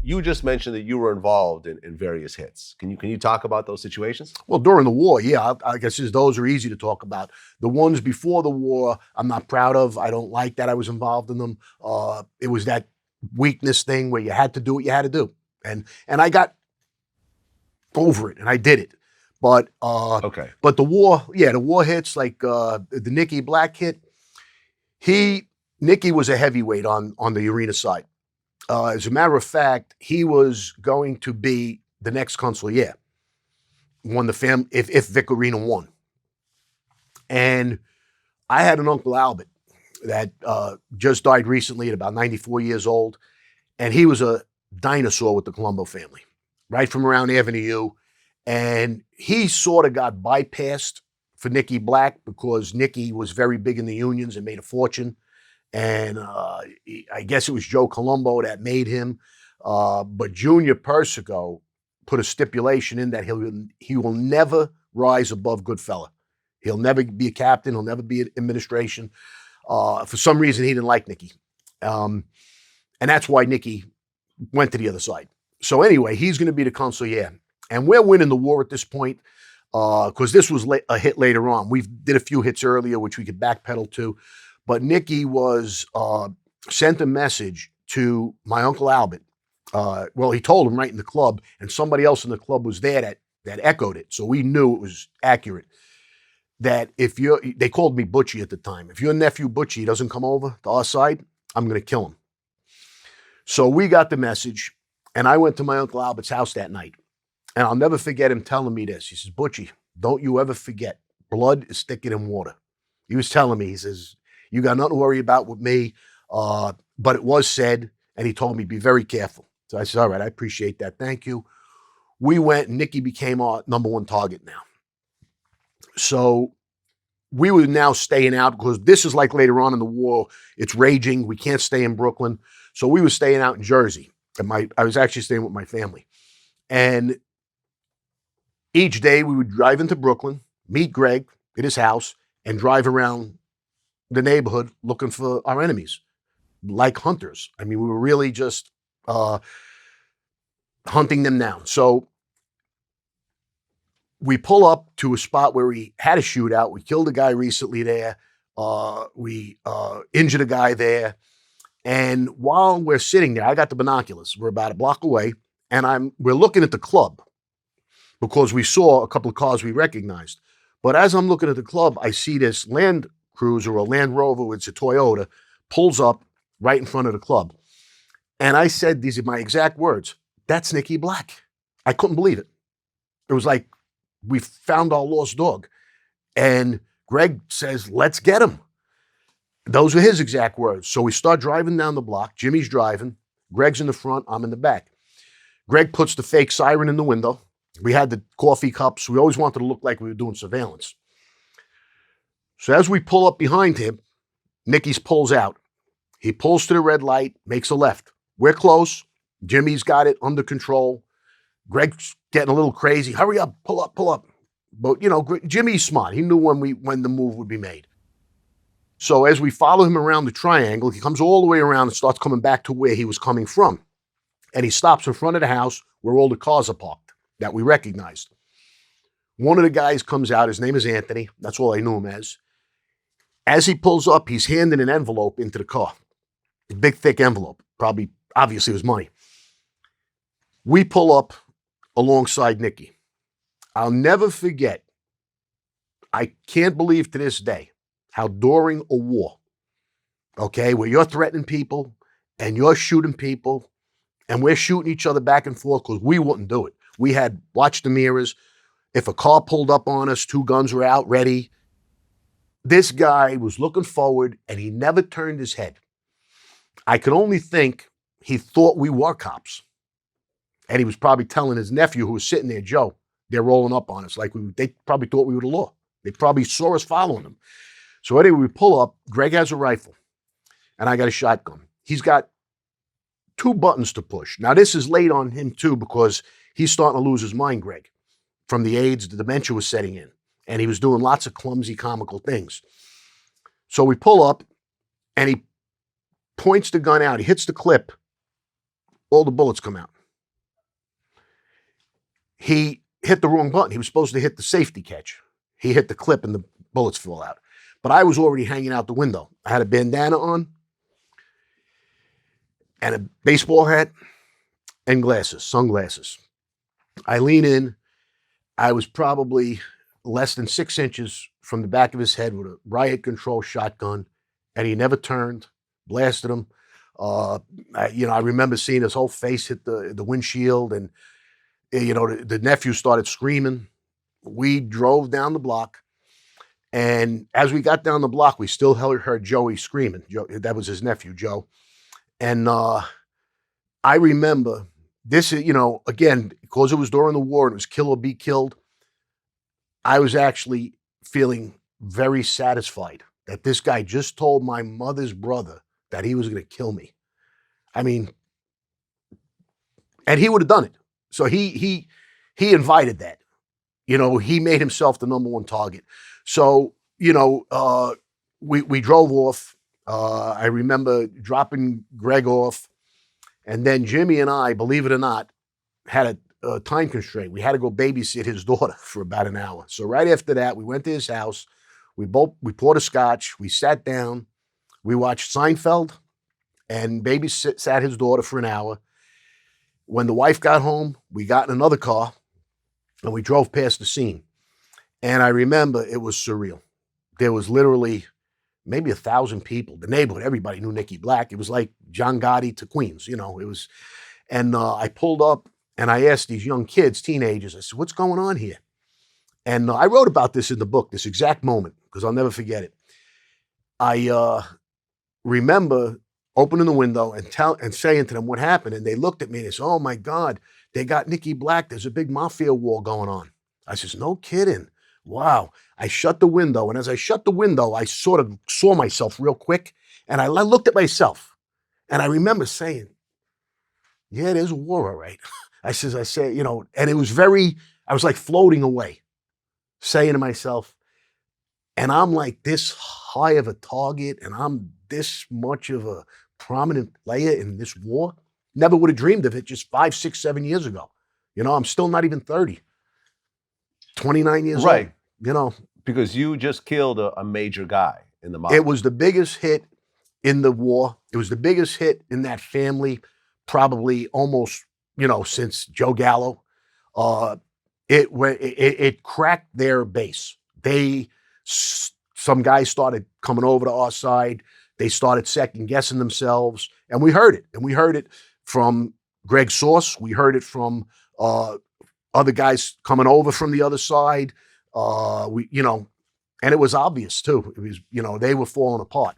you just mentioned that you were involved in various hits. Can you talk about those situations? Well, during the war, yeah, I guess those are easy to talk about. The ones before the war, I'm not proud of. I don't like that I was involved in them. It was that weakness thing where you had to do what you had to do, and I got over it and I did it. But Okay. but the war, yeah, the war hits like the Nicky Black hit. Nicky was a heavyweight on the Orena side. As a matter of fact, he was going to be the next consigliere. Won the if Vic Orena won. And I had an Uncle Albert that just died recently at about 94 years old. And he was a dinosaur with the Colombo family, right from around Avenue U. And he sort of got bypassed for Nicky Black because Nicky was very big in the unions and made a fortune. And I guess it was Joe Colombo that made him. But Junior Persico put a stipulation in that he will never rise above Goodfella. He'll never be a captain. He'll never be in administration. For some reason, he didn't like Nicky. And that's why Nicky went to the other side. So anyway, he's going to be the consigliere. And we're winning the war at this point because this was a hit later on. We did a few hits earlier, which we could backpedal to. But Nicky was sent a message to my Uncle Albert. Well, he told him right in the club, and somebody else in the club was there that echoed it. So we knew it was accurate. That they called me Butchie at the time. If your nephew Butchie doesn't come over to our side, I'm going to kill him. So we got the message, and I went to my Uncle Albert's house that night. And I'll never forget him telling me this. He says, Butchie, don't you ever forget, blood is thicker than water. He was telling me, he says, you got nothing to worry about with me. But it was said, and he told me, be very careful. So I said, all right, I appreciate that. Thank you. We went, and Nicky became our number one target now. So we were now staying out because this is like later on in the war. It's raging. We can't stay in Brooklyn. So we were staying out in Jersey. And I was actually staying with my family. And each day we would drive into Brooklyn, meet Greg at his house, and drive around the neighborhood looking for our enemies, like hunters. I mean, we were really just hunting them down. So we pull up to a spot where we had a shootout. We killed a guy recently there. We injured a guy there. And while we're sitting there, I got the binoculars. We're about a block away, and we're looking at the club because we saw a couple of cars we recognized. But as I'm looking at the club, I see this Land Cruiser or Land Rover, it's a Toyota, pulls up right in front of the club. And I said, these are my exact words, that's Nicky Black. I couldn't believe it. It was like, we found our lost dog. And Greg says, let's get him. Those were his exact words. So we start driving down the block. Jimmy's driving. Greg's in the front. I'm in the back. Greg puts the fake siren in the window. We had the coffee cups. We always wanted to look like we were doing surveillance. So as we pull up behind him, Nicky's pulls out. He pulls to the red light, makes a left. We're close. Jimmy's got it under control. Greg's getting a little crazy. Hurry up, pull up, pull up. But, Jimmy's smart. He knew when the move would be made. So as we follow him around the triangle, he comes all the way around and starts coming back to where he was coming from. And he stops in front of the house where all the cars are parked that we recognized. One of the guys comes out. His name is Anthony. That's all I knew him as. As he pulls up, he's handing an envelope into the car. A big, thick envelope. Obviously, it was money. We pull up alongside Nicky. I'll never forget. I can't believe to this day how during a war, okay, where you're threatening people and you're shooting people and we're shooting each other back and forth because we wouldn't do it. We had watched the mirrors. If a car pulled up on us, 2 guns were out ready. This guy was looking forward and he never turned his head. I could only think he thought we were cops. And he was probably telling his nephew who was sitting there, Joe, they're rolling up on us. They probably thought we were the law. They probably saw us following them. So anyway, we pull up. Greg has a rifle and I got a shotgun. He's got 2 buttons to push. Now this is late on him too because he's starting to lose his mind, Greg. From the AIDS, the dementia was setting in. And he was doing lots of clumsy, comical things. So we pull up and he points the gun out. He hits the clip. All the bullets come out. he hit the wrong button. He was supposed to hit the safety catch. He hit the clip and the bullets fell out. But I was already hanging out the window. I had a bandana on and a baseball hat and glasses, sunglasses. I lean in. I was probably less than 6 inches from the back of his head with a riot control shotgun, and he never turned, blasted him. I remember seeing his whole face hit the windshield, and the nephew started screaming. We drove down the block, and as we got down the block, we still heard Joey screaming. Joe, that was his nephew, Joe. And I remember this, again, because it was during the war and it was kill or be killed, I was actually feeling very satisfied that this guy just told my mother's brother that he was going to kill me. I mean, and he would have done it. So he invited that. He made himself the number one target. So, we drove off. I remember dropping Greg off. And then Jimmy and I, believe it or not, had a time constraint. We had to go babysit his daughter for about an hour. So right after that, we went to his house. We poured a scotch. We sat down. We watched Seinfeld and babysat his daughter for an hour. When the wife got home, we got in another car and we drove past the scene. And I remember it was surreal. There was literally maybe 1,000 people. The neighborhood, everybody knew Nicky Black. It was like John Gotti to Queens, it was. And I pulled up and I asked these young kids, teenagers, I said, what's going on here? And I wrote about this in the book, this exact moment, because I'll never forget it. I remember opening the window and saying to them what happened. And they looked at me and they said, oh my God, they got Nicky Black. There's a big mafia war going on. I says, no kidding. Wow. I shut the window. And as I shut the window, I sort of saw myself real quick. And I looked at myself. And I remember saying, yeah, there's a war, all right. I say, and it was I was like floating away, saying to myself, and I'm like this high of a target, and I'm this much of a prominent player in this war. Never would have dreamed of it just 5, 6, 7 years ago. I'm still not even 30. 29 years Right. old, Because you just killed a major guy in the mob. It was the biggest hit in the war. It was the biggest hit in that family, probably almost, since Joe Gallo. It cracked their base. Some guys started coming over to our side. They started second guessing themselves, and we heard it. And we heard it from Greg Sauce. We heard it from other guys coming over from the other side. And it was obvious too. It was, they were falling apart.